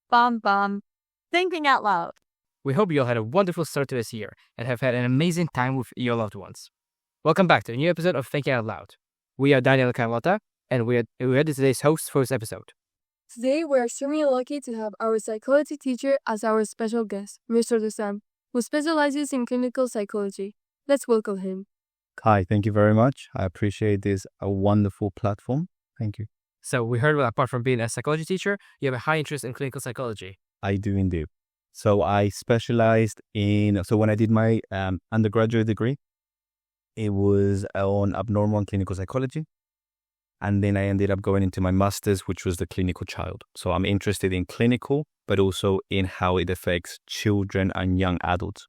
Bum bum. Thinking out loud. We hope you all had a wonderful start to this year and have had an amazing time with your loved ones. Welcome back to a new episode of Thinking Out Loud. We are Daniel and Carlotta, and we are today's hosts for this episode. Today, we're extremely lucky to have our psychology teacher as our special guest, Mr. Dusan, who specializes in clinical psychology. Let's welcome him. Hi, thank you very much. I appreciate this, a wonderful platform. Thank you. So we heard that apart from being a psychology teacher, you have a high interest in clinical psychology. I do indeed. So I specialized when I did my undergraduate degree, it was on abnormal and clinical psychology. And then I ended up going into my master's, which was the clinical child. So I'm interested in clinical, but also in how it affects children and young adults.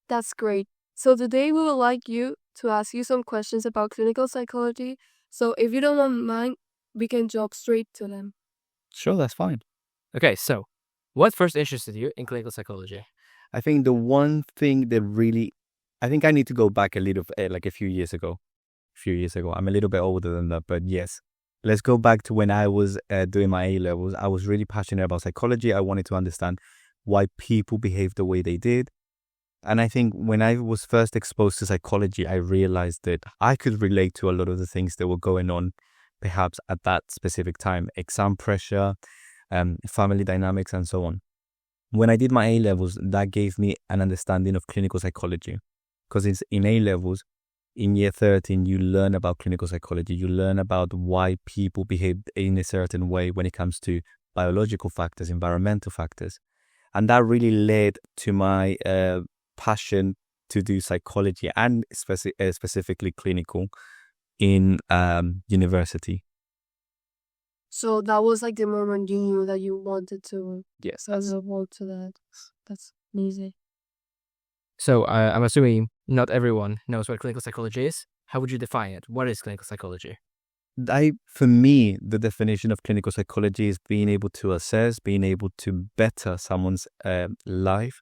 That's great. So today we would like you to ask you some questions about clinical psychology. So if you don't mind, we can jump straight to them. Sure, that's fine. Okay, so what first interested you in clinical psychology? I think the one thing that I think I need to go back a little, like a few years ago. I'm a little bit older than that, but yes. Let's go back to when I was doing my A-levels. I was really passionate about psychology. I wanted to understand why people behave the way they did. And I think when I was first exposed to psychology, I realized that I could relate to a lot of the things that were going on, perhaps at that specific time, exam pressure, family dynamics, and so on. When I did my A-levels, that gave me an understanding of clinical psychology. Because it's in A-levels, in year 13, you learn about clinical psychology. You learn about why people behave in a certain way when it comes to biological factors, environmental factors. And that really led to my passion to do psychology and specifically clinical in university. So that was like the moment you knew that you wanted to Yes. devote to that. That's amazing. So I'm assuming not everyone knows what clinical psychology is. How would you define it? What is clinical psychology? For me, the definition of clinical psychology is being able to assess, being able to better someone's life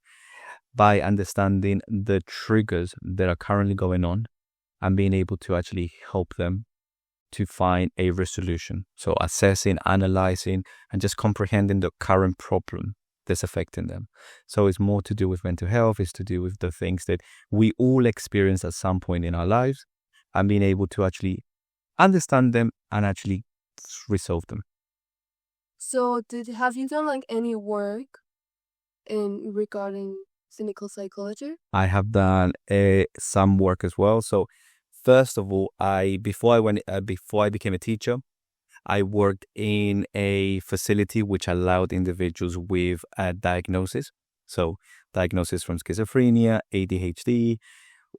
by understanding the triggers that are currently going on and being able to actually help them to find a resolution. So assessing, analyzing, and just comprehending the current problem that's affecting them. So it's more to do with mental health. It's to do with the things that we all experience at some point in our lives and being able to actually understand them and actually resolve them. So have you done like any work regarding clinical psychology? I have done some work as well. So first of all, before I became a teacher, I worked in a facility which allowed individuals with a diagnosis. So diagnosis from schizophrenia, ADHD,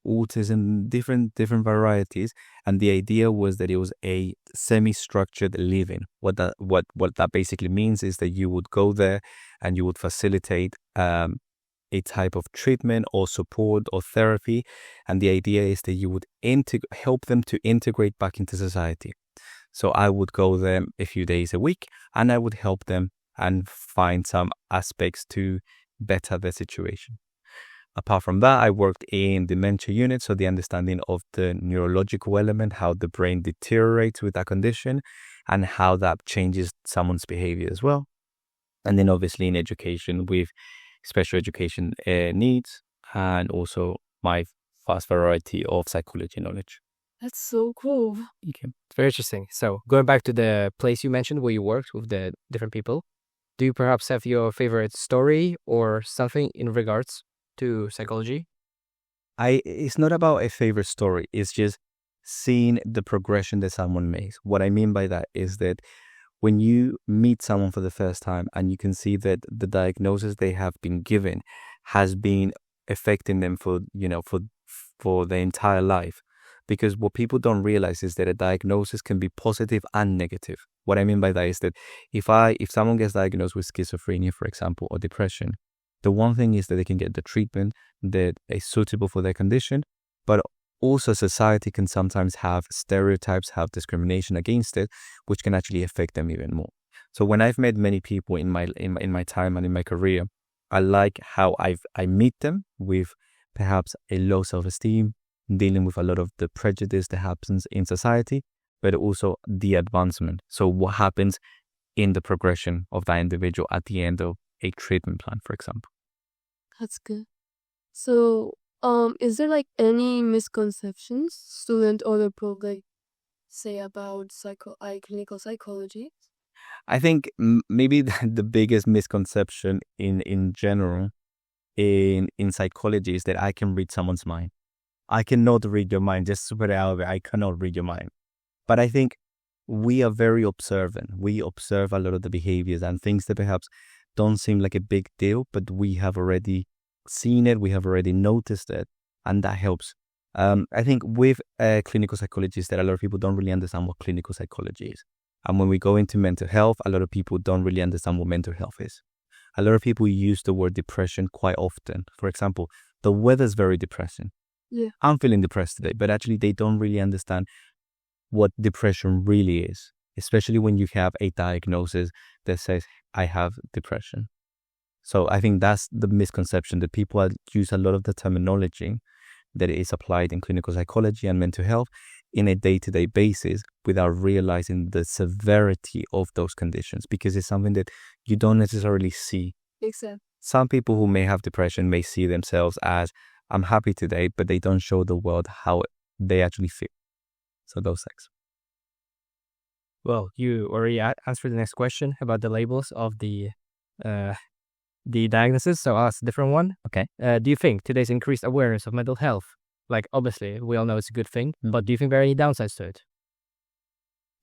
autism, different varieties. And the idea was that it was a semi-structured living. What that basically means is that you would go there and you would facilitate a type of treatment or support or therapy. And the idea is that you would help them to integrate back into society. So I would go there a few days a week and I would help them and find some aspects to better their situation. Apart from that, I worked in dementia unit, so the understanding of the neurological element, how the brain deteriorates with that condition and how that changes someone's behavior as well. And then obviously in education with special education needs and also my vast variety of psychology knowledge. That's so cool. Okay. It's very interesting. So going back to the place you mentioned where you worked with the different people, do you perhaps have your favorite story or something in regards to psychology? It's not about a favorite story. It's just seeing the progression that someone makes. What I mean by that is that when you meet someone for the first time and you can see that the diagnosis they have been given has been affecting them for their entire life. Because what people don't realize is that a diagnosis can be positive and negative. What I mean by that is that if someone gets diagnosed with schizophrenia, for example, or depression, the one thing is that they can get the treatment that is suitable for their condition, but also society can sometimes have stereotypes, have discrimination against it, which can actually affect them even more. So when I've met many people in my time and in my career, I like how I meet them with perhaps a low self-esteem, dealing with a lot of the prejudice that happens in society, but also the advancement. So what happens in the progression of that individual at the end of a treatment plan, for example. That's good. So, is there like any misconceptions student or the public say about clinical psychology? I think maybe the biggest misconception in general in psychology is that I can read someone's mind. I cannot read your mind. Just to put it out there, I cannot read your mind. But I think we are very observant. We observe a lot of the behaviors and things that perhaps don't seem like a big deal, but we have already seen it. We have already noticed it, and that helps. I think with clinical psychologists, that a lot of people don't really understand what clinical psychology is. And when we go into mental health, a lot of people don't really understand what mental health is. A lot of people use the word depression quite often. For example, the weather's very depressing. Yeah. I'm feeling depressed today, but actually they don't really understand what depression really is, especially when you have a diagnosis that says, I have depression. So I think that's the misconception, that people use a lot of the terminology that is applied in clinical psychology and mental health in a day-to-day basis without realizing the severity of those conditions, because it's something that you don't necessarily see. Exactly. Some people who may have depression may see themselves as, I'm happy today, but they don't show the world how they actually feel. So those things. Well, you already answered the next question about the labels of the diagnosis, so I'll ask a different one. Okay. Do you think today's increased awareness of mental health, like obviously we all know it's a good thing, but do you think there are any downsides to it?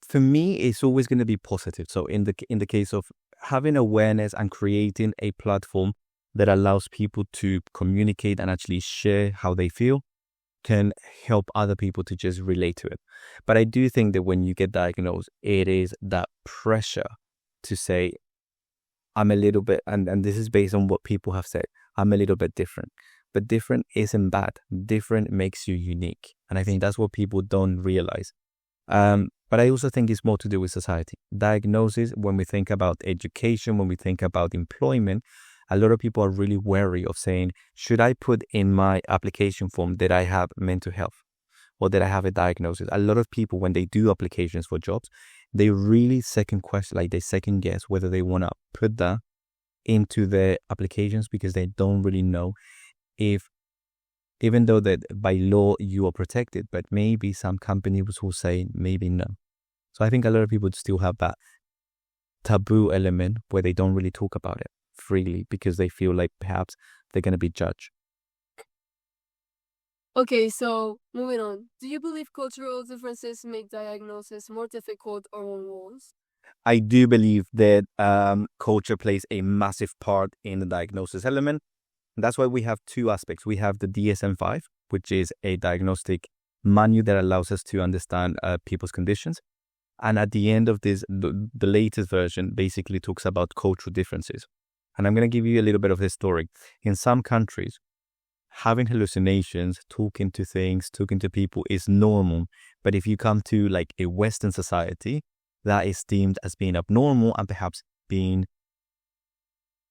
For me, it's always going to be positive. So in the case of having awareness and creating a platform that allows people to communicate and actually share how they feel, can help other people to just relate to it. But I do think that when you get diagnosed, it is that pressure to say, I'm a little bit, and this is based on what people have said, I'm a little bit different. But different isn't bad. Different makes you unique. And I think that's what people don't realize. But I also think it's more to do with society. Diagnosis, when we think about education, when we think about employment, a lot of people are really wary of saying, should I put in my application form that I have mental health or that I have a diagnosis? A lot of people, when they do applications for jobs, they really second guess whether they want to put that into their applications, because they don't really know if, even though that by law you are protected, but maybe some companies will say maybe no. So I think a lot of people still have that taboo element where they don't really talk about it freely because they feel like perhaps they're going to be judged. Okay, so moving on. Do you believe cultural differences make diagnosis more difficult or more worse? I do believe that culture plays a massive part in the diagnosis element. And that's why we have two aspects. We have the DSM-5, which is a diagnostic manual that allows us to understand people's conditions. And at the end of this, the latest version basically talks about cultural differences. And I'm going to give you a little bit of this story. In some countries, having hallucinations, talking to things, talking to people is normal. But if you come to like a Western society, that is deemed as being abnormal and perhaps being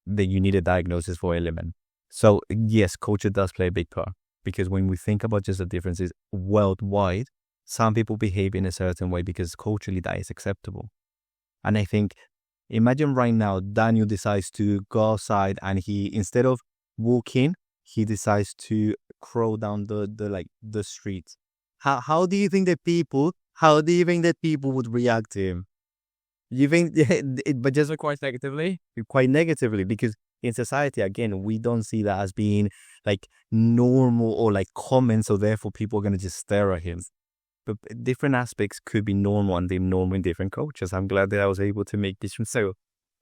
that you need a diagnosis for element. So yes, culture does play a big part, because when we think about just the differences worldwide, some people behave in a certain way because culturally that is acceptable. And I think, imagine right now, Daniel decides to go outside and he, instead of walking, he decides to crawl down the streets. How do you think that people would react to him? You think, but just quite negatively? Quite negatively, because in society, again, we don't see that as being like normal or like common, so therefore people are going to just stare at him. But different aspects could be normal and deemed normal in different cultures. I'm glad that I was able to make this one. So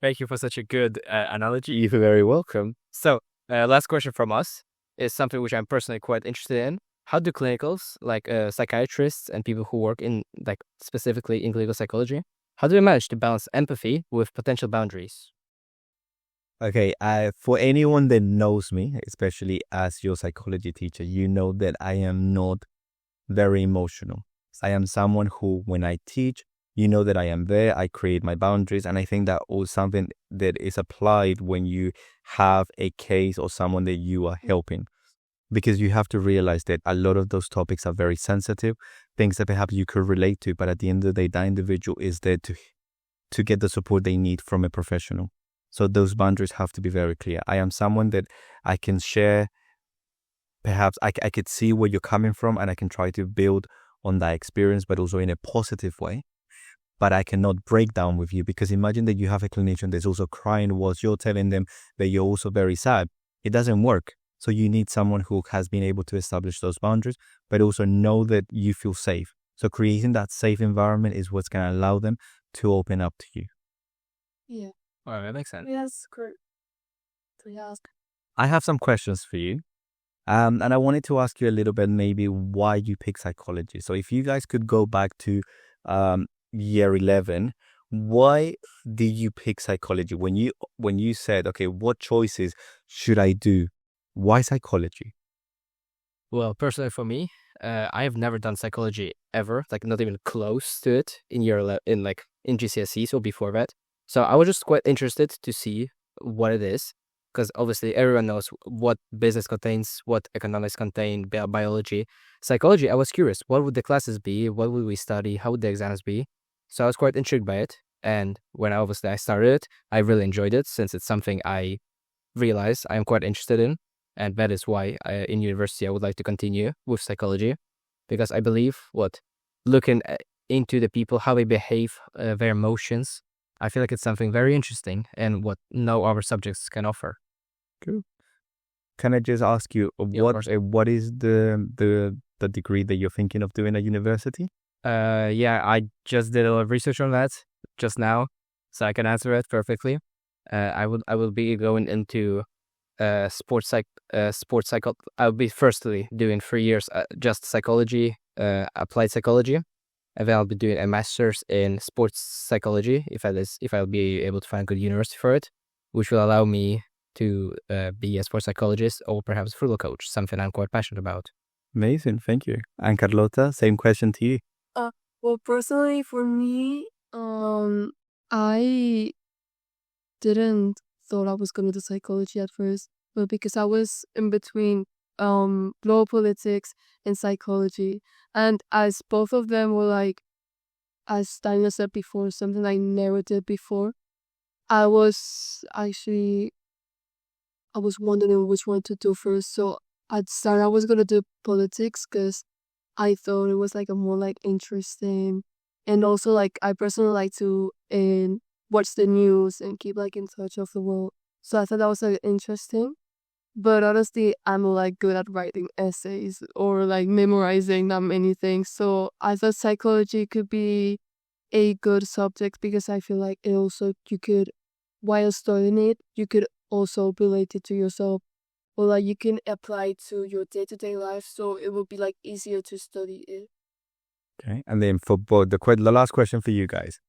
Thank you for such a good analogy. you're very welcome. So, last question from us is something which I'm personally quite interested in. How do clinicals, like psychiatrists and people who work in, like specifically in clinical psychology, how do they manage to balance empathy with potential boundaries? Okay, for anyone that knows me, especially as your psychology teacher, you know that I am not very emotional. I am someone who, when I teach, you know that I am there, I create my boundaries, and I think that was something that is applied when you have a case or someone that you are helping. Because you have to realize that a lot of those topics are very sensitive, things that perhaps you could relate to, but at the end of the day, that individual is there to get the support they need from a professional. So those boundaries have to be very clear. I am someone that I can share, perhaps I could see where you're coming from and I can try to build on that experience, but also in a positive way. But I cannot break down with you, because imagine that you have a clinician that's also crying whilst you're telling them that you're also very sad. It doesn't work. So you need someone who has been able to establish those boundaries, but also know that you feel safe. So creating that safe environment is what's going to allow them to open up to you. Yeah. Oh, that makes sense. Yes, correct. Yes. I have some questions for you. And I wanted to ask you a little bit maybe why you pick psychology. So if you guys could go back to year 11, why did you pick psychology? When you said, okay, what choices should I do? Why psychology? Well, personally for me, I have never done psychology ever, like not even close to it in in GCSEs or before that. So I was just quite interested to see what it is, because obviously everyone knows what business contains, what economics contain, biology. Psychology, I was curious, what would the classes be? What would we study? How would the exams be? So I was quite intrigued by it. And when I started it, I really enjoyed it, since it's something I realize I'm quite interested in. And that is why in university I would like to continue with psychology, because I believe looking into the people, how they behave, their emotions, I feel like it's something very interesting and what no other subjects can offer. Cool. Can I just ask you, what is the degree that you're thinking of doing at university? Yeah, I just did a lot of research on that just now, so I can answer it perfectly. I will be going into sports psycho. I'll be firstly doing 3 years just psychology, applied psychology, and then I'll be doing a master's in sports psychology if I'll be able to find a good university for it, which will allow me to be a sports psychologist or perhaps football coach, something I'm quite passionate about. Amazing, thank you. And Carlota, same question to you. Well, personally, for me, I didn't thought I was gonna do psychology at first, but because I was in between global politics and psychology, and as both of them were like, as Daniel said before, something I never did before, I was wondering which one to do first. So at start I was gonna do politics because I thought it was like a more like interesting, and also like I personally like to watch the news and keep like in touch of the world. So I thought that was like interesting. But honestly, I'm like good at writing essays or like memorizing that many things. So I thought psychology could be a good subject because I feel like it also you could, while studying it, you could also relate it to yourself, or like you can apply it to your day-to-day life, so it will be like easier to study it. Okay, and then for both, the last question for you guys.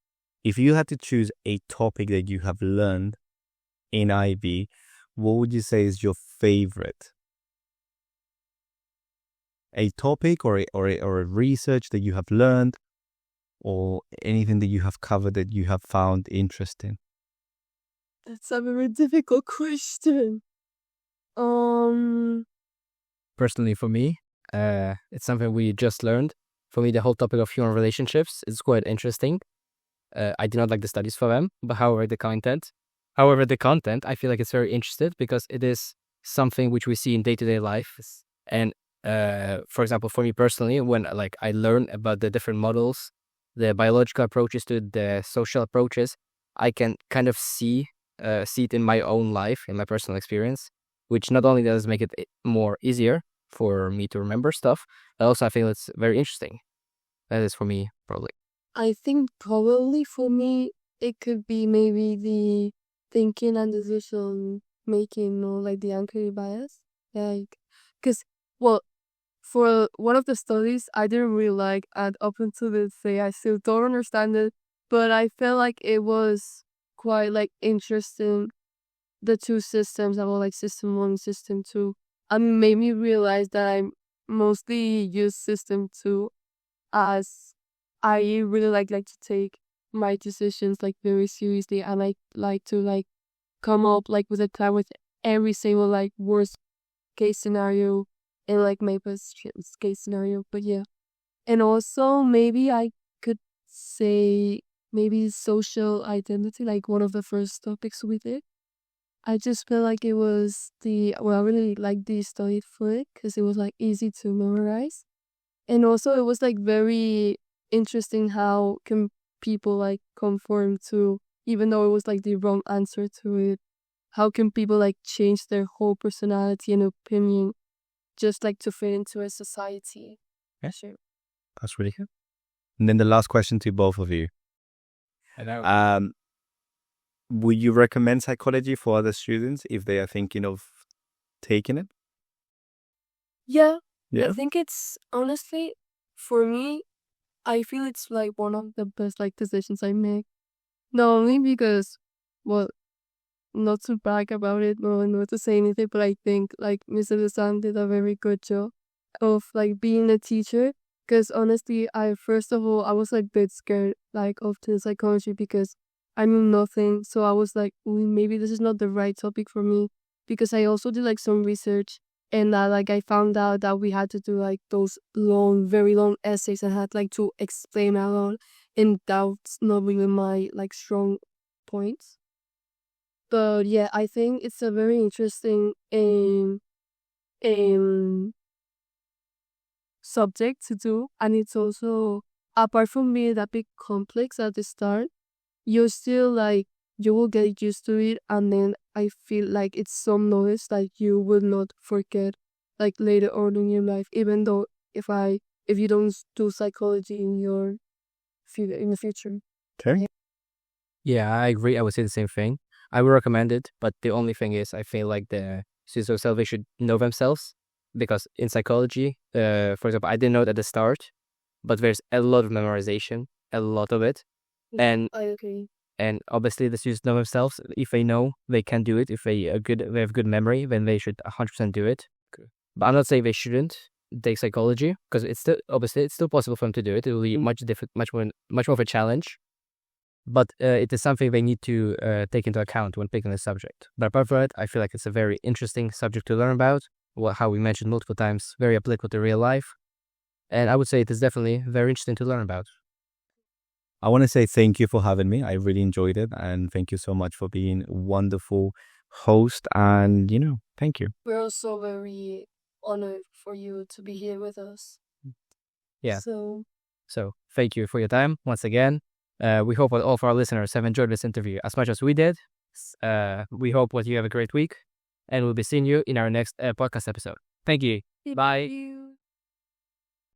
If you had to choose a topic that you have learned in IB, what would you say is your favorite? A topic or a research that you have learned, or anything that you have covered that you have found interesting? That's a very difficult question. Personally, for me, it's something we just learned. For me, the whole topic of human relationships is quite interesting. I do not like the studies for them, but however, the content, I feel like it's very interesting because it is something which we see in day-to-day life. And for example, for me personally, when like I learn about the different models, the biological approaches to the social approaches, I can kind of see it in my own life, in my personal experience, which not only does make it more easier for me to remember stuff, but also I feel it's very interesting. That is for me, probably. I think probably for me, it could be maybe the thinking and decision making, or like the anchoring bias. Like, because, well, for one of the studies, I didn't really like, and up until this day, I still don't understand it, but I felt like it was quite like interesting. The two systems, about like system 1, system 2, made me realize that I mostly use system 2, as I really like to take my decisions like very seriously, and I like to like come up like with a plan with every single like worst case scenario and like my best case scenario. But yeah, and also maybe I could say maybe social identity, like one of the first topics we did. I just feel like it was I really liked the study for it because it was like easy to memorize. And also it was like very interesting how can people like conform to, even though it was like the wrong answer to it, how can people like change their whole personality and opinion just like to fit into a society? Yeah. Sure. That's really good. And then the last question to both of you. I know. Would you recommend psychology for other students if they are thinking of taking it? Yeah, Yeah. I think it's honestly, for me, I feel it's like one of the best like decisions I make. Not only because, well, not to brag about it or not to say anything, but I think like Mr. Dusan did a very good job of like being a teacher. Because honestly, I first of all I was like a bit scared like of the psychology because I knew nothing. So I was like, "Ooh, maybe this is not the right topic for me." Because I also did like some research and like I found out that we had to do like those long, very long essays and had like to explain a lot, and that's not really my like strong points. But yeah, I think it's a very interesting um subject to do, and it's also, apart from being that big complex at the start, you're still like you will get used to it, and then I feel like it's some knowledge that you will not forget like later on in your life, even though if you don't do psychology in your in the future. Okay. Yeah, I agree. I would say the same thing. I would recommend it, but the only thing is, I feel like the students themselves, they should know themselves, because in psychology, for example, I didn't know it at the start, but there's a lot of memorization, a lot of it, and I agree. and obviously the students know themselves. If they know they can do it, if they they have good memory, then they should 100% do it. Okay. But I'm not saying they shouldn't take psychology, because it's still, obviously it's still possible for them to do it. It will be much more of a challenge. But it is something they need to take into account when picking a subject. But apart from it, I feel like it's a very interesting subject to learn about. Well, how we mentioned multiple times, very applicable to real life. And I would say it is definitely very interesting to learn about. I want to say thank you for having me. I really enjoyed it. And thank you so much for being a wonderful host. And, thank you. We're also very honored for you to be here with us. Yeah. So Thank you for your time once again. We hope that all of our listeners have enjoyed this interview as much as we did. We hope that you have a great week, and we'll be seeing you in our next podcast episode. Thank you. Bye. you.